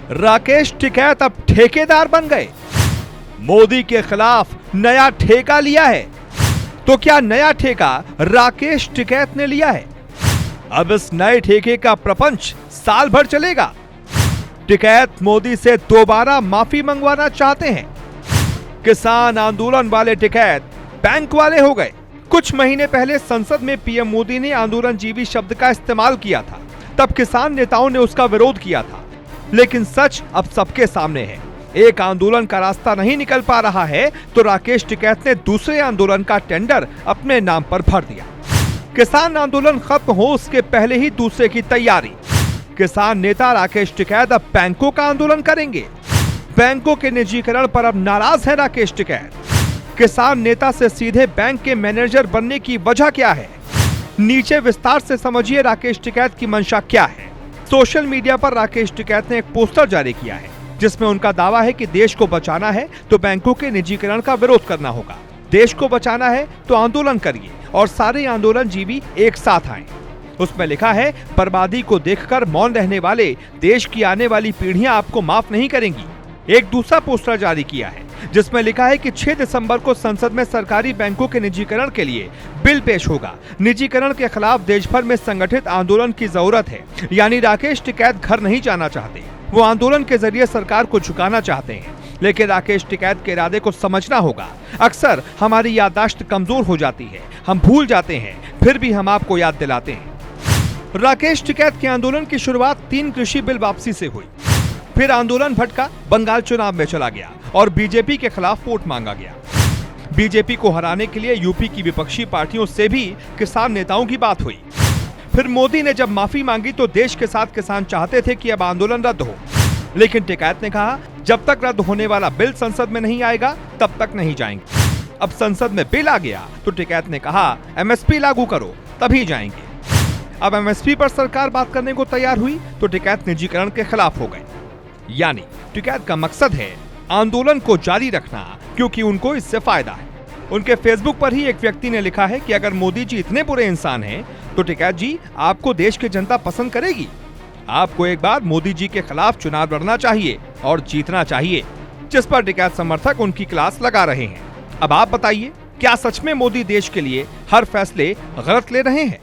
राकेश टिकैत अब ठेकेदार बन गए। मोदी के खिलाफ नया ठेका लिया है। तो क्या नया ठेका राकेश टिकैत ने लिया है? अब इस नए ठेके का प्रपंच साल भर चलेगा। टिकैत मोदी से दोबारा माफी मंगवाना चाहते हैं। किसान आंदोलन वाले टिकैत बैंक वाले हो गए। कुछ महीने पहले संसद में पीएम मोदी ने आंदोलनजीवी शब्द का इस्तेमाल किया था। तब किसान नेताओं ने उसका विरोध किया था। लेकिन सच अब सबके सामने है। एक आंदोलन का रास्ता नहीं निकल पा रहा है तो राकेश टिकैत ने दूसरे आंदोलन का टेंडर अपने नाम पर भर दिया। किसान आंदोलन खत्म हो उसके पहले ही दूसरे की तैयारी। किसान नेता राकेश टिकैत अब बैंकों का आंदोलन करेंगे। बैंकों के निजीकरण पर अब नाराज है राकेश टिकैत। किसान नेता से सीधे बैंक के मैनेजर बनने की वजह क्या है? नीचे विस्तार से समझिए राकेश टिकैत की मंशा क्या है। सोशल मीडिया पर राकेश टिकैत ने एक पोस्टर जारी किया है जिसमें उनका दावा है कि देश को बचाना है तो बैंकों के निजीकरण का विरोध करना होगा। देश को बचाना है तो आंदोलन करिए और सारे आंदोलनजीवी एक साथ आएं। उसमें लिखा है, बर्बादी को देखकर मौन रहने वाले देश की आने वाली पीढ़ियां आपको माफ नहीं करेंगी। एक दूसरा पोस्टर जारी किया है जिसमें लिखा है कि 6 दिसंबर को संसद में सरकारी बैंकों के निजीकरण के लिए बिल पेश होगा। निजीकरण के खिलाफ देश भर में संगठित आंदोलन की जरूरत है। यानी राकेश टिकैत घर नहीं जाना चाहते, वो आंदोलन के जरिए सरकार को झुकाना चाहते हैं। लेकिन राकेश टिकैत के इरादे को समझना होगा। अक्सर हमारी याददाश्त कमजोर हो जाती है, हम भूल जाते हैं, फिर भी हम आपको याद दिलाते हैं। राकेश टिकैत के आंदोलन की शुरुआत 3 कृषि बिल वापसी से हुई। फिर आंदोलन भटका, बंगाल चुनाव में चला गया और बीजेपी के खिलाफ वोट मांगा गया। बीजेपी को हराने के लिए यूपी की विपक्षी पार्टियों से भी किसान नेताओं की बात हुई। फिर मोदी ने जब माफी मांगी तो देश के साथ किसान चाहते थे कि अब आंदोलन रद्द हो। लेकिन टिकैत ने कहा, जब तक रद्द होने वाला बिल संसद में नहीं आएगा तब तक नहीं जाएंगे। अब संसद में बिल आ गया तो टिकैत ने कहा, एमएसपी लागू करो तभी जाएंगे। अब एमएसपी पर सरकार बात करने को तैयार हुई तो टिकैत निजीकरण के खिलाफ हो गए। यानी टिकैत का मकसद है आंदोलन को जारी रखना क्योंकि उनको इससे फायदा है। उनके फेसबुक पर ही एक व्यक्ति ने लिखा है कि अगर मोदी जी इतने बुरे इंसान हैं तो टिकैत जी आपको देश की जनता पसंद करेगी। आपको एक बार मोदी जी के खिलाफ चुनाव लड़ना चाहिए और जीतना चाहिए। जिस पर टिकैत समर्थक उनकी क्लास लगा रहे हैं। अब आप बताइए, क्या सच में मोदी देश के लिए हर फैसले गलत ले रहे हैं?